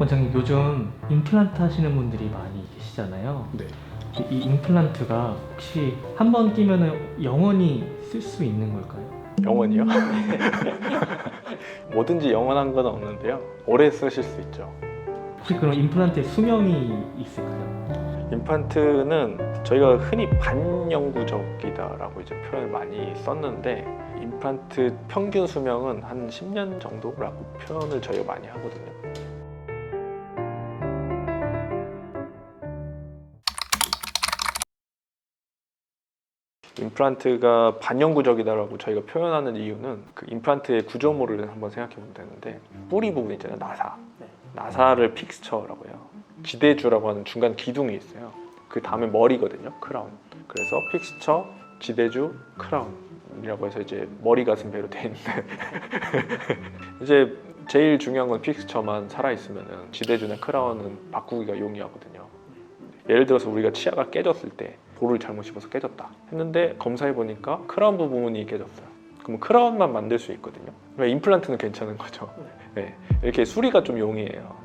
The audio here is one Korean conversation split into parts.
원장님, 요즘 임플란트 하시는 분들이 많이 계시잖아요. 네. 이 임플란트가 혹시 한 번 끼면은 영원히 쓸 수 있는 걸까요? 영원이요? 뭐든지 영원한 건 없는데요. 오래 쓰실 수 있죠. 혹시 그럼 임플란트의 수명이 있을까요? 임플란트는 저희가 흔히 반영구적이다라고 이제 표현을 많이 썼는데, 임플란트 평균 수명은 한 10년 정도라고 표현을 저희가 많이 하거든요. 임플란트가 반영구적이다라고 저희가 표현하는 이유는 그 임플란트의 구조물을 한번 생각해 보면 되는데, 뿌리 부분 있잖아요. 나사를 픽스처라고 해요. 지대주라고 하는 중간 기둥이 있어요. 그 다음에 머리거든요. 크라운. 그래서 픽스처, 지대주, 크라운이라고 해서 이제 머리 가슴 배로 돼 있는데 이제 제일 중요한 건 픽스처만 살아있으면 지대주나 크라운은 바꾸기가 용이하거든요. 예를 들어서 우리가 치아가 깨졌을 때 볼을 잘못 씹어서 깨졌다 했는데 검사해 보니까 크라운 부분이 깨졌어요. 그럼 크라운만 만들 수 있거든요. 그러니까 임플란트는 괜찮은 거죠. 네, 이렇게 수리가 좀 용이해요.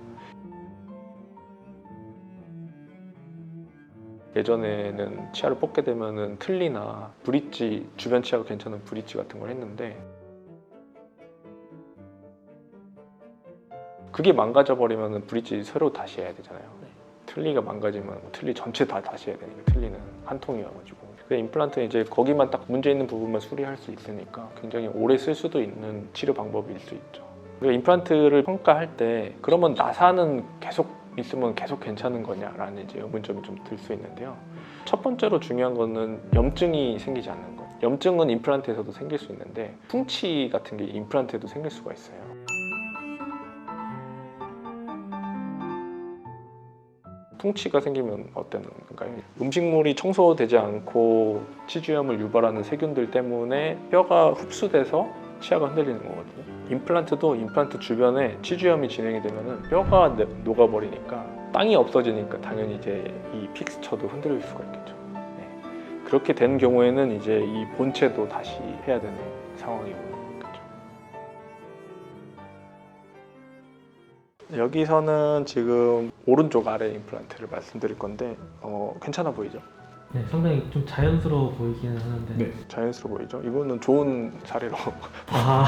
예전에는 치아를 뽑게 되면은 틀니나 브릿지, 주변 치아가 괜찮은 브릿지 같은 걸 했는데, 그게 망가져 버리면은 브릿지 새로 다시 해야 되잖아요. 틀니가 망가지면 틀니 전체 다 다시 해야 되니까, 틀니는 한 통이어가지고. 임플란트는 이제 거기만 딱 문제 있는 부분만 수리할 수 있으니까 굉장히 오래 쓸 수도 있는 치료 방법일 수 있죠. 그리고 임플란트를 평가할 때 그러면 나사는 계속 있으면 계속 괜찮은 거냐라는 이제 의문점이 좀 들 수 있는데요. 첫 번째로 중요한 거는 염증이 생기지 않는 거. 염증은 임플란트에서도 생길 수 있는데 풍치 같은 게 임플란트에도 생길 수가 있어요. 풍치가 생기면 어떤 건가요? 음식물이 청소되지 않고 치주염을 유발하는 세균들 때문에 뼈가 흡수돼서 치아가 흔들리는 거거든요. 임플란트도 임플란트 주변에 치주염이 진행이 되면 뼈가 녹아버리니까, 땅이 없어지니까 당연히 이제 이 픽스처도 흔들릴 수가 있겠죠. 네. 그렇게 된 경우에는 이제 이 본체도 다시 해야 되는 상황이 오는 거죠. 여기서는 지금 오른쪽 아래 임플란트를 말씀드릴 건데 괜찮아 보이죠? 네, 상당히 좀 자연스러워 보이기는 하는데. 네, 자연스러워 보이죠? 이거는 좋은 사례로 아,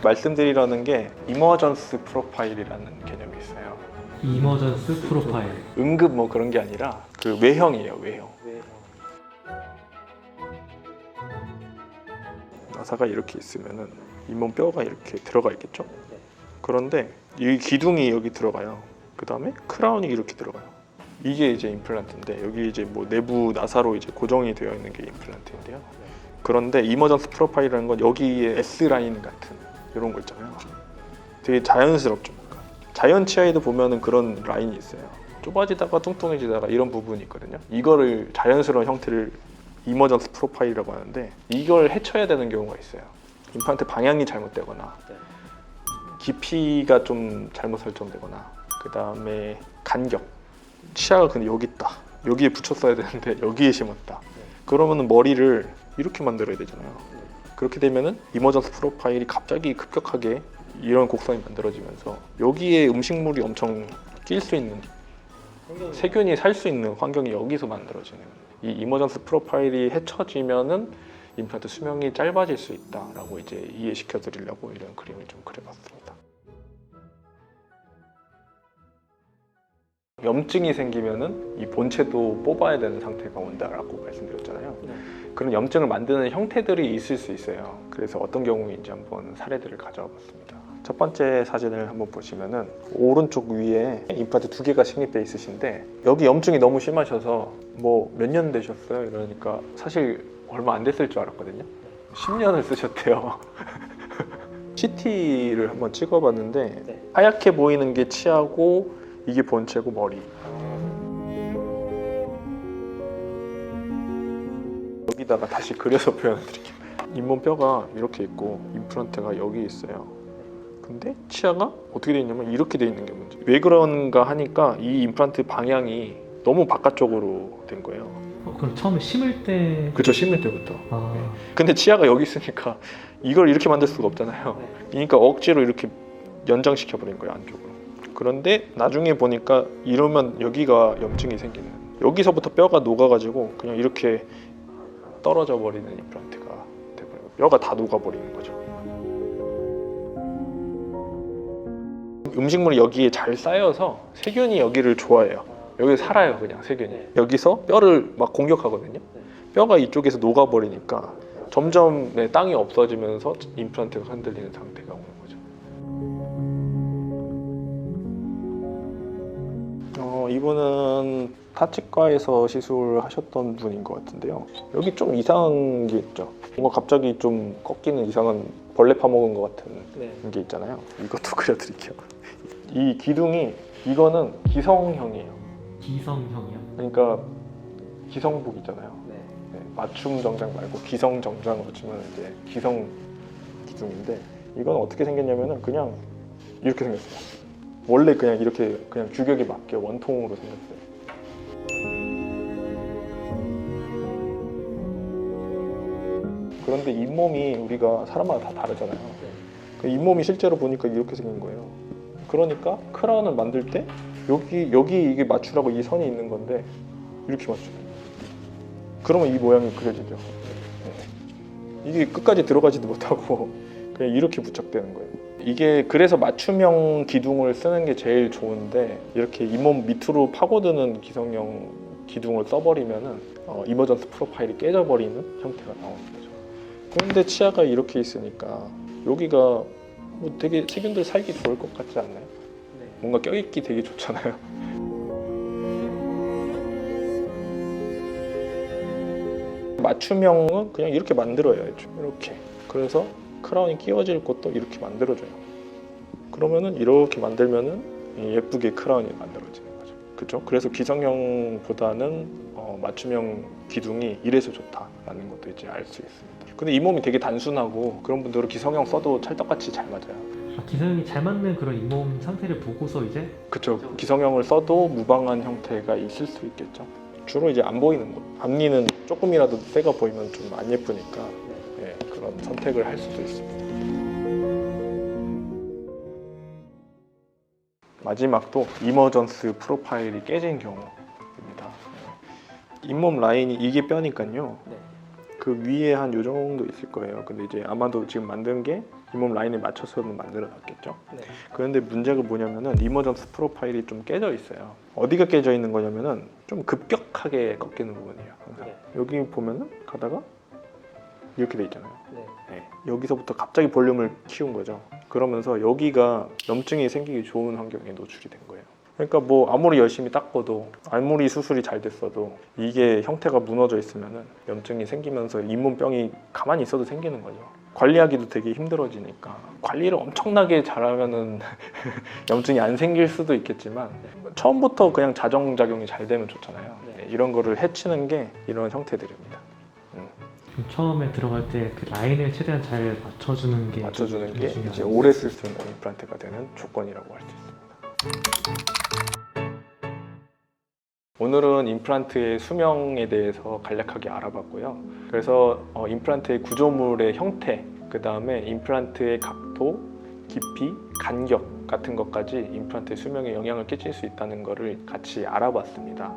말씀드리려는 게 이머전스 프로파일이라는 개념이 있어요. 이머전스 프로파일. 응급 뭐 그런 게 아니라 그 외형이에요, 외형. 나사가 이렇게 있으면은 잇몸 뼈가 이렇게 들어가 있겠죠? 그런데 이 기둥이 여기 들어가요. 그 다음에 크라운이 이렇게 들어가요. 이게 이제 임플란트인데, 여기 이제 뭐 내부 나사로 이제 고정이 되어 있는 게 임플란트인데요. 그런데 이머전스 프로파일이라는 건 여기에 S 라인 같은 이런 거 있잖아요. 되게 자연스럽죠. 자연 치아에도 보면은 그런 라인이 있어요. 좁아지다가 뚱뚱해지다가 이런 부분이 있거든요. 이거를 자연스러운 형태를 이머전스 프로파일이라고 하는데, 이걸 헤쳐야 되는 경우가 있어요. 임플란트 방향이 잘못되거나 깊이가 좀 잘못 설정되거나, 그 다음에 간격, 치아가 근데 여기 있다, 여기에 붙였어야 되는데 여기에 심었다, 그러면은 머리를 이렇게 만들어야 되잖아요. 그렇게 되면은 이머전스 프로파일이 갑자기 급격하게 이런 곡선이 만들어지면서 여기에 음식물이 엄청 낄 수 있는, 세균이 살 수 있는 환경이 여기서 만들어지는, 이 이머전스 프로파일이 헤쳐지면은 임플란트 수명이 짧아질 수 있다라고 이제 이해시켜 드리려고 이런 그림을 좀 그려봤습니다. 염증이 생기면은 이 본체도 뽑아야 되는 상태가 온다라고 말씀드렸잖아요. 그런 염증을 만드는 형태들이 있을 수 있어요. 그래서 어떤 경우인지 한번 사례들을 가져와 봤습니다. 첫 번째 사진을 한번 보시면은 오른쪽 위에 임플란트 2개가 식립돼 있으신데, 여기 염증이 너무 심하셔서 뭐 몇 년 되셨어요? 이러니까 사실 얼마 안 됐을 줄 알았거든요. 10년을 쓰셨대요. CT를 한번 찍어봤는데 하얗게 보이는 게 치아고 이게 본체고 머리. 여기다가 다시 그려서 표현해드릴게요. 잇몸 뼈가 이렇게 있고 임플란트가 여기 있어요. 근데 치아가 어떻게 돼 있냐면 이렇게 돼 있는 게 문제. 왜 그런가 하니까 이 임플란트 방향이 너무 바깥쪽으로 된 거예요. 그럼 처음에 심을 때. 그쵸, 심을 때부터. 아, 네. 근데 치아가 여기 있으니까 이걸 이렇게 만들 수가 없잖아요. 그러니까 억지로 이렇게 연장시켜 버린 거예요, 안쪽으로. 그런데 나중에 보니까 이러면 여기가 염증이 생기는, 여기서부터 뼈가 녹아가지고 그냥 이렇게 떨어져 버리는 임플란트가 돼버려요. 뼈가 다 녹아버리는 거죠. 음식물이 여기에 잘 쌓여서 세균이 여기를 좋아해요. 여기 살아요, 그냥 세균이. 여기서 뼈를 막 공격하거든요. 뼈가 이쪽에서 녹아버리니까 점점 땅이 없어지면서 임플란트가 흔들리는 상태가 오는 거죠. 이분은 타치과에서 시술하셨던 분인 것 같은데요. 여기 좀 이상한 게 있죠. 뭔가 갑자기 좀 꺾이는 이상한 벌레 파먹은 것 같은 게 있잖아요. 이것도 그려드릴게요. 이 기둥이, 이거는 기성형이에요. 기성형이요? 그러니까 기성복 있잖아요. 네, 맞춤 정장 말고 기성 정장으로 치면 이제 기성 기둥인데, 이건 어떻게 생겼냐면은 그냥 이렇게 생겼어요. 원래 그냥 이렇게 그냥 규격에 맞게 원통으로 생겼어요. 그런데 잇몸이 우리가 사람마다 다 다르잖아요. 그 잇몸이 실제로 보니까 이렇게 생긴 거예요. 그러니까 크라운을 만들 때 여기 이게 맞추라고 이 선이 있는 건데 이렇게 맞춰요. 그러면 이 모양이 그려지죠. 이게 끝까지 들어가지도 못하고 그냥 이렇게 부착되는 거예요. 이게 그래서 맞춤형 기둥을 쓰는 게 제일 좋은데, 이렇게 잇몸 밑으로 파고드는 기성형 기둥을 써버리면은 이머전스 프로파일이 깨져버리는 형태가 나오는 거죠. 그런데 치아가 이렇게 있으니까 여기가 뭐 되게 세균들 살기 좋을 것 같지 않나요? 뭔가 껴있기 되게 좋잖아요. 맞춤형은 그냥 이렇게 만들어요. 이렇게. 그래서 크라운이 끼워질 곳도 이렇게 만들어줘요. 그러면은 이렇게 만들면은 예쁘게 크라운이 만들어지는 거죠. 그렇죠? 그래서 기성형보다는 맞춤형 기둥이 이래서 좋다라는 것도 이제 알 수 있습니다. 근데 이 몸이 되게 단순하고 그런 분들은 기성형 써도 찰떡같이 잘 맞아요. 기성형이 잘 맞는 그런 잇몸 상태를 보고서 이제 그렇죠. 기성형을 써도 무방한 형태가 있을 수 있겠죠. 주로 이제 안 보이는 거. 앞니는 조금이라도 때가 보이면 좀 안 예쁘니까 그런 선택을 할 수도 있습니다. 마지막도 이머전스 프로파일이 깨진 경우입니다. 잇몸 라인이 이게 뼈니까요. 그 위에 한 요 정도 있을 거예요. 근데 이제 아마도 지금 만든 게 잇몸 라인에 맞춰서는 만들어 놨겠죠. 그런데 문제가 뭐냐면은 이머전스 프로파일이 좀 깨져 있어요. 어디가 깨져 있는 거냐면은 좀 급격하게 꺾이는 부분이에요. 여기 보면은 가다가 이렇게 돼 있잖아요. 여기서부터 갑자기 볼륨을 키운 거죠. 그러면서 여기가 염증이 생기기 좋은 환경에 노출이 된 거예요. 그러니까 뭐 아무리 열심히 닦아도, 아무리 수술이 잘 됐어도 이게 형태가 무너져 있으면은 염증이 생기면서 잇몸병이 가만히 있어도 생기는 거죠. 관리하기도 되게 힘들어지니까, 관리를 엄청나게 잘하면은 염증이 안 생길 수도 있겠지만 처음부터 그냥 자정작용이 잘 되면 좋잖아요. 이런 거를 해치는 게 이런 형태들입니다. 그럼 처음에 들어갈 때 그 라인을 최대한 잘 맞춰주는 게 이제 오래 쓸 수 있는 임플란트가 되는 조건이라고 할 수 있습니다. 오늘은 임플란트의 수명에 대해서 간략하게 알아봤고요. 그래서 임플란트의 구조물의 형태, 그 다음에 임플란트의 각도, 깊이, 간격 같은 것까지 임플란트의 수명에 영향을 끼칠 수 있다는 것을 같이 알아봤습니다.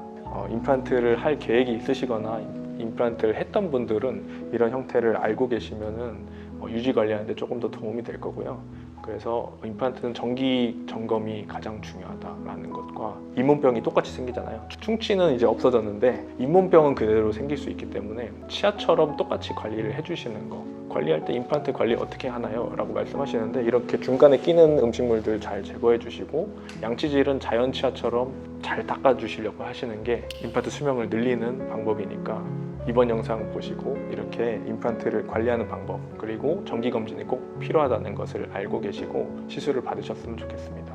임플란트를 할 계획이 있으시거나 임플란트를 했던 분들은 이런 형태를 알고 계시면은 유지 관리하는 데 조금 더 도움이 될 거고요. 그래서 임플란트는 정기 점검이 가장 중요하다라는 것과, 잇몸병이 똑같이 생기잖아요. 충치는 이제 없어졌는데 잇몸병은 그대로 생길 수 있기 때문에 치아처럼 똑같이 관리를 해주시는 거. 관리할 때 임플란트 관리 어떻게 하나요? 라고 말씀하시는데, 이렇게 중간에 끼는 음식물들 잘 제거해 주시고 양치질은 자연 치아처럼 잘 닦아 주시려고 하시는 게 임플란트 수명을 늘리는 방법이니까 이번 영상 보시고 이렇게 임플란트를 관리하는 방법, 그리고 정기검진이 꼭 필요하다는 것을 알고 계시고 시술을 받으셨으면 좋겠습니다.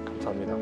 감사합니다.